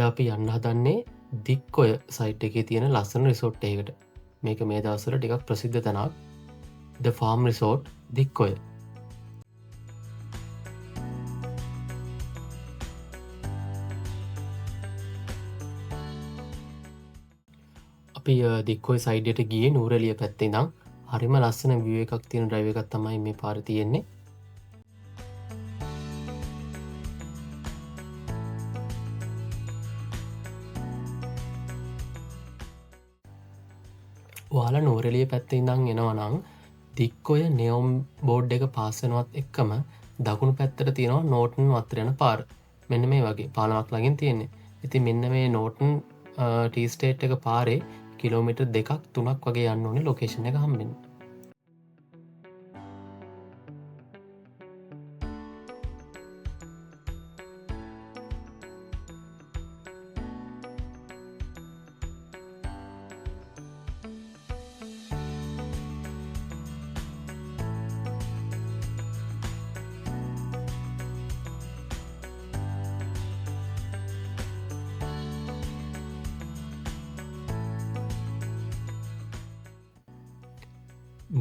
අද අපි යන්න හදන්නේ දික්කොය සයිට් එකේ තියෙන ලස්සන රිසෝට් එකකට. මේක මේ දවස්වල ටිකක් ප්‍රසිද්ධ තැනක්. ද ෆාම් රිසෝට් දික්කොය. අපි දික්කොය සයිඩ්යට ගියේ නූරලිය පැත්තේ ඉඳන්. හරිම ලස්සන view එකක් තියෙන ඩ්‍රයිව් එකක් තමයි මේ පාරේ තියෙන්නේ. ඔයාලා නූරලිය පැත්තේ ඉඳන් එනවා නම් දික්කොය නියොම් බෝඩ් එක පාස් වෙනවත් එක්කම දකුණු පැත්තට තියෙනවා නෝටන් වත්තර යන පාර. මෙන්න මේ වගේ පාලමක් ළඟින් තියෙන්නේ. ඉතින් මෙන්න මේ නෝටන් ටී ස්ටේට් එක පාරේ කිලෝමීටර් 2ක් 3ක් වගේ යන්න ඕනේ ලොකේෂන් එක හම්බෙන්න.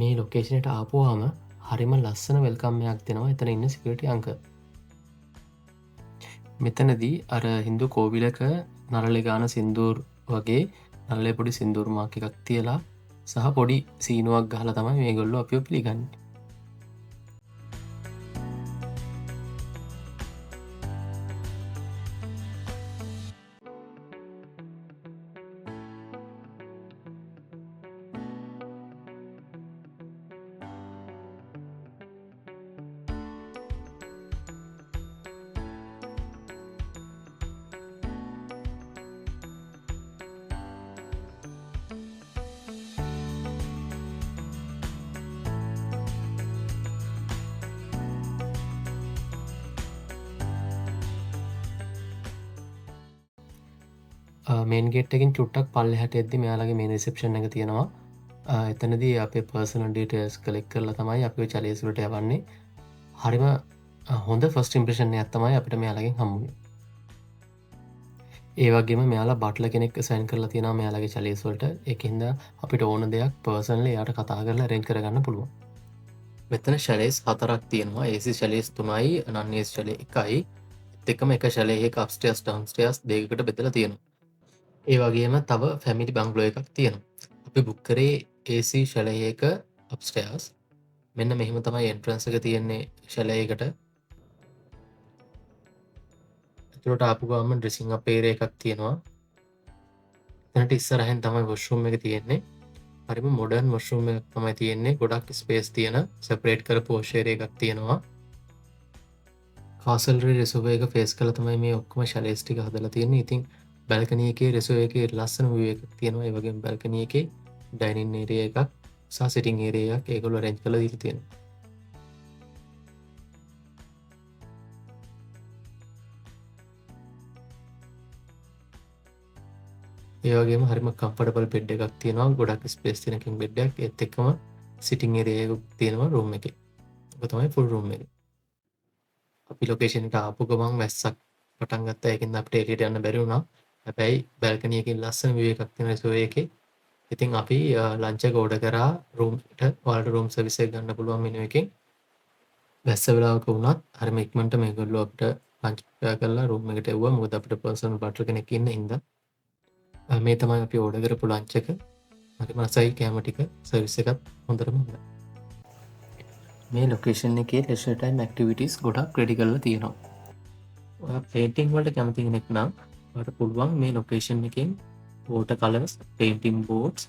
මේ ලොකේෂනට ආපුවාම හරිම ලස්සන වෙල්කම්මයක් දෙනවා එතන ඉන්න සිකියුරිටි අංකල්. මෙතනදී අර හින්දු කෝවිලක නරලේ ගාන සින්දූර් වගේ නරලේ පොඩි සින්දූර් මාක් එකක් තියලා සහ පොඩි සීනුවක් ගහලා තමයි මේගොල්ලෝ අපිව පිළිගන්නේ. මේන් ගේට් එකකින් චුට්ටක් පල්ලෙහාට එද්දි මෙයාලගේ මේ රිසෙප්ෂන් එක තියෙනවා. එතනදී අපේ පර්සනල් ඩීටේල්ස් කලෙක්ට් කරලා තමයි අපිව චැලේස් වලට යවන්නේ. හරිම හොඳ ෆස්ට් ඉම්ප්‍රෙෂන් එකක් තමයි අපිට මෙයාලගෙන් හම්බුනේ. ඒ වගේම මෙයාලා බට්ලර් කෙනෙක් අසයින් කරලා තියෙනවා මෙයාලගේ චැලේස් වලට. ඒකින්ද අපිට ඕන දෙයක් පර්සනලි එයාට කතා කරලා අරේන්ජ් කරගන්න පුළුවන්. මෙතන ෂැලේස් 4ක් තියෙනවා. AC ෂැලේස් 3යි, non AC ෂැලේ 1යි. එකම එක ෂැලේ එකක අප්ස්ටේර්ස් ඩවුන්ස්ටේර්ස් දෙකකට බෙදලා තියෙනවා. ඒ වගේම තව ෆැමිලි බංගලෝ එකක් තියෙනවා. අපි බුක් කරේ AC ෂැලේ එක අප්ස්ටේර්ස්. මෙන්න මෙහෙම තමයි එන්ට්‍රන්ස් එක තියෙන්නේ ෂැලේ එකට. ඇතුළට ආපු ගමන් ඩ්‍රෙසිං අප් ඒරියා එකක් තියෙනවා. එතනට ඉස්සරහින් තමයි වොෂ්රූම් එක තියෙන්නේ. හරිම මොඩර්න් වොෂ්රූම් එකක් තමයි තියෙන්නේ. ගොඩක් ස්පේස් තියෙන සෙපරේට් කරපු වොෂ් ඒරියා එකක් තියෙනවා. කාසල්රි රිසර්වර් එක ෆේස් කරලා තමයි මේ ඔක්කොම ෂැලේස් ටික හදලා තියෙන්නේ. ඉතින් බැල්කනි එකේ රිසර්වර් එකේ ලස්සන view එකක් තියෙනවා. ඒ වගේම බැල්කනි එකේ ඩයිනින් ඒරියා එකක් සහ සිටින් ඒරියා එකක් ඒගොල්ලෝ අරේන්ජ් කරලා දීලා තියෙනවා. ඒ වගේම හරිම කම්ෆර්ටබල් බෙඩ් එකක් තියෙනවා. ගොඩක් ස්පේස් තියෙන කින් බෙඩ් එකක්. ඒත් එක්කම සිටින් ඒරියා එකක් තියෙනවා රූම් එකේ. ඔක තමයි ෆුල් රූම් එක. අපි ලොකේෂන් එකට ආපු ගමන් වැස්සක් පටන් ගත්තා. ඒකින්ද අපිට එළියට යන්න බැරි වුණා. හැබැයි බැල්කනි එකකින් ලස්සන view එකක් තියෙන රිසර්වර් එකේ. ඉතින් අපි ලන්ච් එක ඕඩර් කරා රූම් එකට. ඔයාලට රූම් සර්විස් එක ගන්න පුළුවන් මෙනු එකෙන්. වැස්ස වෙලාවක වුණත් හරිම ඉක්මනට මේගොල්ලෝ අපිට ලන්ච් කරලා රූම් එකට එවුවා. මොකද අපිට පර්සනල් බට්ලර් කෙනෙක් ඉන්න හින්දා. මේ තමයි අපි ඕඩර් කරපු ලන්ච් එක. හරිම රසයි කෑම ටික. සර්විස් එකත් හොඳටම හොඳයි. මේ ලොකේෂන් එකේ ලෙෂර් ටයිම් ඇක්ටිවිටීස් ගොඩක් රෙඩි කරලා තියෙනවා. ඔයා පේන්ටිං වලට කැමති කෙනෙක් නම් ඔයාලට පුළුවන් මේ ලොකේෂන් එකෙන් වෝටර් කලර්ස්, පේන්ටිං බෝඩ්ස්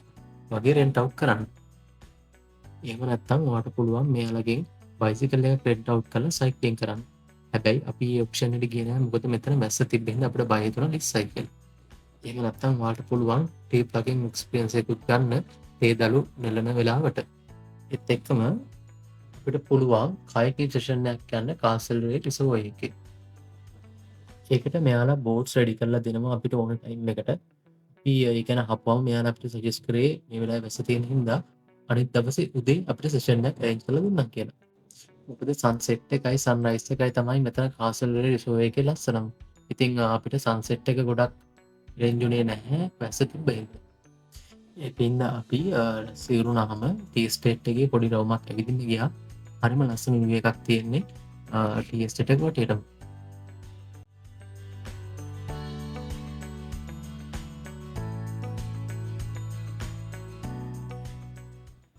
වගේ රෙන්ට් අවුට් කරන්න. එහෙම නැත්නම් ඔයාලට පුළුවන් මෙයාලගෙන් බයිසිකල් එකක් රෙන්ට් අවුට් කරලා සයික්ලින් කරන්න. හැබැයි අපි මේ ඔප්ෂන් එකට ගියේ නැහැ මොකද මෙතන වැස්ස තිබෙන්න අපිට බය හිතුණා ලිස් සයිකල්. එහෙම නැත්නම් ඔයාලට පුළුවන් ටී ප්ලගින් එක්ස්පීරියන්ස් එකක් ගන්න තේ දළු නෙලන වෙලාවට. ඒත් එක්කම අපිට පුළුවන් කයකින් සෙෂන් එකක් යන්න කාසල්රේ රිසර්වර් එකේ. ඒකට මෙයාලා බෝඩ්ස් රෙඩි කරලා දෙනවා අපිට ඕන ටයිම් එකට. අපි ඒ ගැන අහපුවම මෙයාලා අපිට සජෙස්ට් කරේ මේ වෙලාවේ වැස්ස තියෙන හින්දා අනිත් දවසේ උදේ අපිට සෙෂන් එකක් අරේන්ජ් කරලා දුන්නා කියලා. මොකද සන්සෙට් එකයි සන්රයිස් එකයි තමයි මෙතන කාසල්රේ රිසර්වර් එකේ ලස්සනම. ඉතිං අපිට සන්සෙට් එක ගොඩක් රෙන්ජුනේ නැහැ වැස්ස තිබ්බ හින්දා. ඉතින් අපි සිවරුනාම ටී ස්ටේට් එකේ පොඩි රවුමක් ඇවිදින්න ගියා. හරිම ලස්සන view එකක් තියෙන්නේ ටී ස්ටේට් එක වටේටම.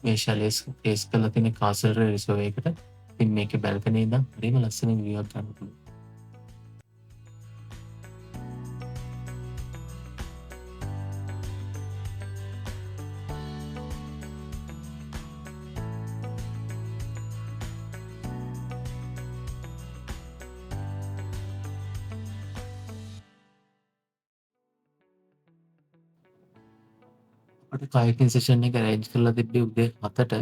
මේ ෂැලේස් ප්ලේස් කරලා තියෙන කාසල් රිසෝව් එකකට. ඉතින් මේකේ බැල්කනි ඉඳන් හරිම ලස්සන view එකක් ගන්න පුළුවන්. අපිට කයකින් සෙෂන් එක arrange කරලා තිබ්බේ උදේ 7ට.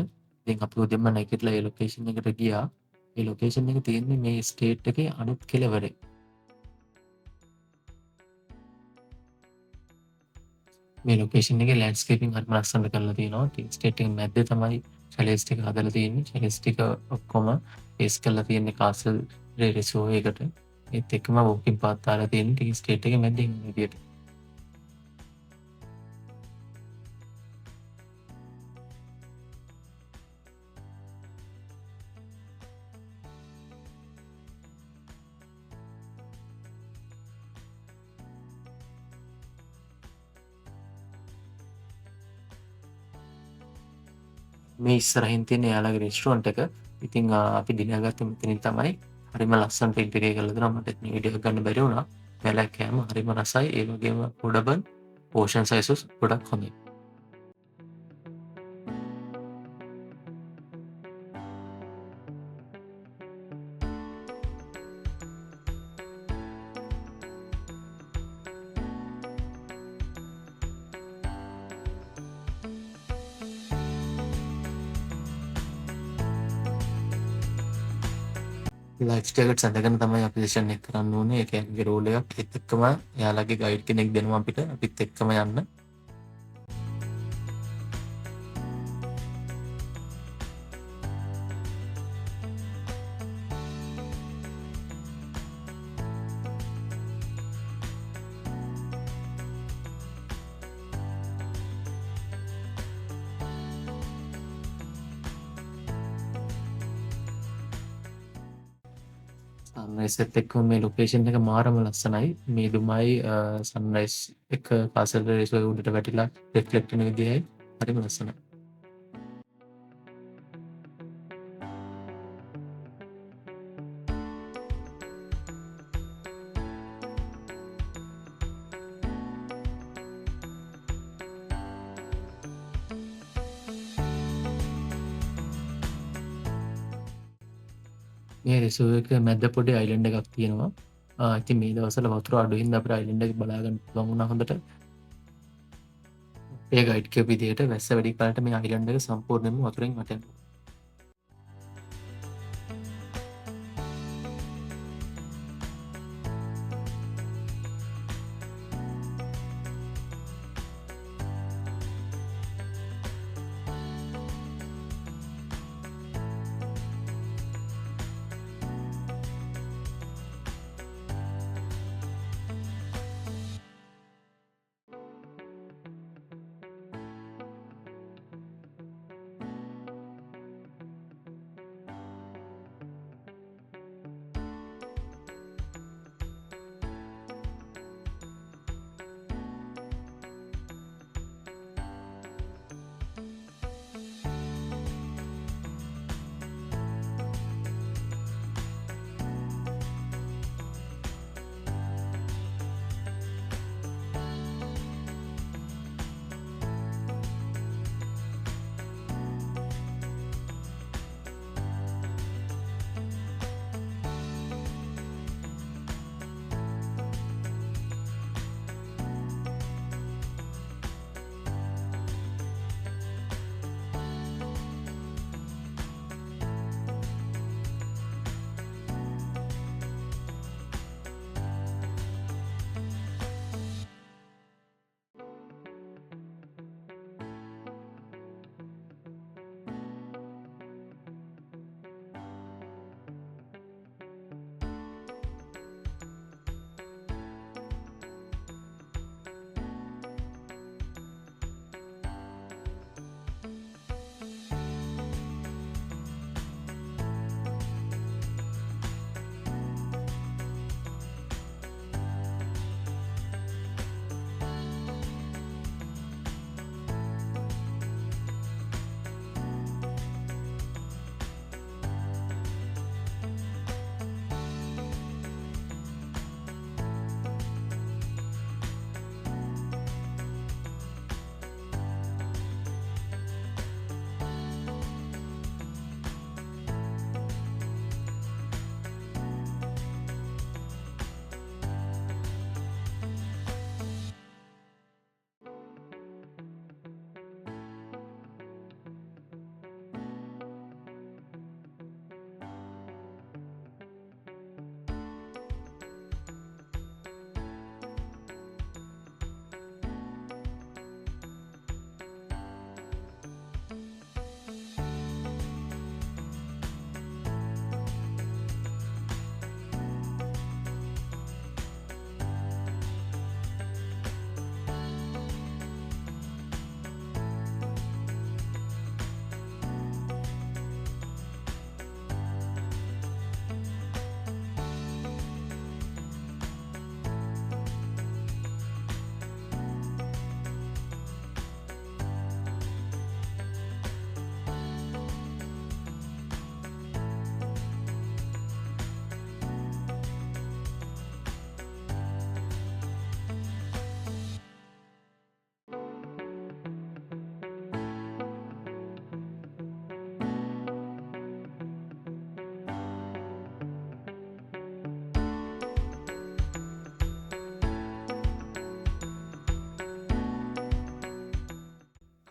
ඉතින් අපි උදේම නැගිටලා ඒ ලොකේෂන් එකට ගියා. ඒ ලොකේෂන් එක තියෙන්නේ මේ ස්ටේට් එකේ අනිත් කෙළවරේ. මේ ලොකේෂන් එකේ ලෑන්ඩ්ස්කේපින් හරිම ලස්සනට කරලා තියෙනවා. ටී ස්ටේට් එකේ මැද්දේ තමයි ෂැලේස් ටික හදලා තියෙන්නේ. ෂැලේස් ටික ඔක්කොම ප්ලේස් කරලා තියෙන්නේ කාසල් රිසෝව් එකට. ඒත් එක්කම වෝකින් පාත් දාලා තියෙන්නේ ටී ස්ටේට් එකේ මැද්දේ ඉන්න විදියට. මේ ඉස්සරහින් තියෙන එයාලගේ රෙස්ටුරන්ට් එක. ඉතින් අපි දිනාගත්තේ මෙතනින් තමයි. හරිම ලස්සනට ඉන්ටීරියර් කරලා දෙනවා. මට මේ වීඩියෝ එක ගන්න බැරි වුණා. මෙයාලා කෑම හරිම රසයි. ඒ වගේම පොඩබන් පෝෂන් සයිසස් ගොඩක් හොඳයි. ලයිෆ් ජැකට්ස් ඇඳගෙන තමයි අපි සෙෂන් එක කරන්න ඕනේ. ඒක ඇගේ රූල් එකක්. ඒත් එක්කම එයාලගේ ගයිඩ් කෙනෙක් දෙනවා අපිට. අපිත් එක්කම යන්න. සන්රයිසත් එක්කම මේ ලොකේෂන් එක මාරම ලස්සනයි. මේ දුමයි සන්රයිස් එක කාසල් රිසෝව් උඩට වැටිලා රිෆ්ලෙක්ට් වෙන විදිහයි හරිම ලස්සනයි. මේ රිසෝව් එක මැද්ද පොඩි අයිලන්ඩ් එකක් තියෙනවා. ඉතින් මේ දවස්වල වතුර අඩු හින්දා අපිට අයිලන්ඩ් එක බලා ගන්න පුළුවන් වුණා හොඳට. ඒ ගයිඩ් කියපු විදිහට වැස්ස වැඩි කාලට මේ අයිලන්ඩ් එක සම්පූර්ණයෙන්ම වතුරෙන් වැටෙනවා.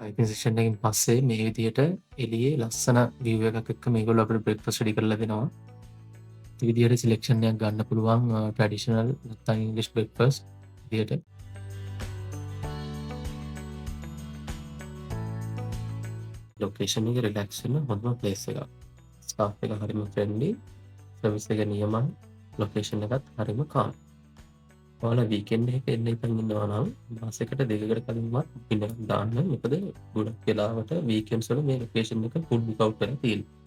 හයිකින් සෙක්ෂන් එකකින් පස්සේ මේ විදිහට එළියේ ලස්සන view එකක් එක්ක මේගොල්ලෝ අපිට බ්‍රේක්ෆාස්ට් රෙඩි කරලා දෙනවා. මේ විදිහට සිලෙක්ෂන් එකක් ගන්න පුළුවන් ට්‍රැඩිෂනල් නැත්නම් ඉංග්‍රීසි බ්‍රේක්ෆාස්ට් විදිහට. ලොකේෂන් එක රිලැක්ස් වෙන්න හොඳම ප්ලේස් එකක්. ස්ටාෆ් එක හරිම ෆ්‍රෙන්ඩ්ලි, සර්විස් එක නියමයි, ලොකේෂන් එකත් හරිම කාම්. ඔයාලා වීකෙන්ඩ් එකක එන්න හිතන් ඉන්නවා නම් මාසෙකට 2කට කලින්වත් බුකින් එකක් දාන්න. මොකද ගොඩක් වෙලාවට වීකෙන්ඩ්ස් වල මේ ලොකේෂන් එක ෆුල් බුක් අවුට් වෙලා තියෙනවා.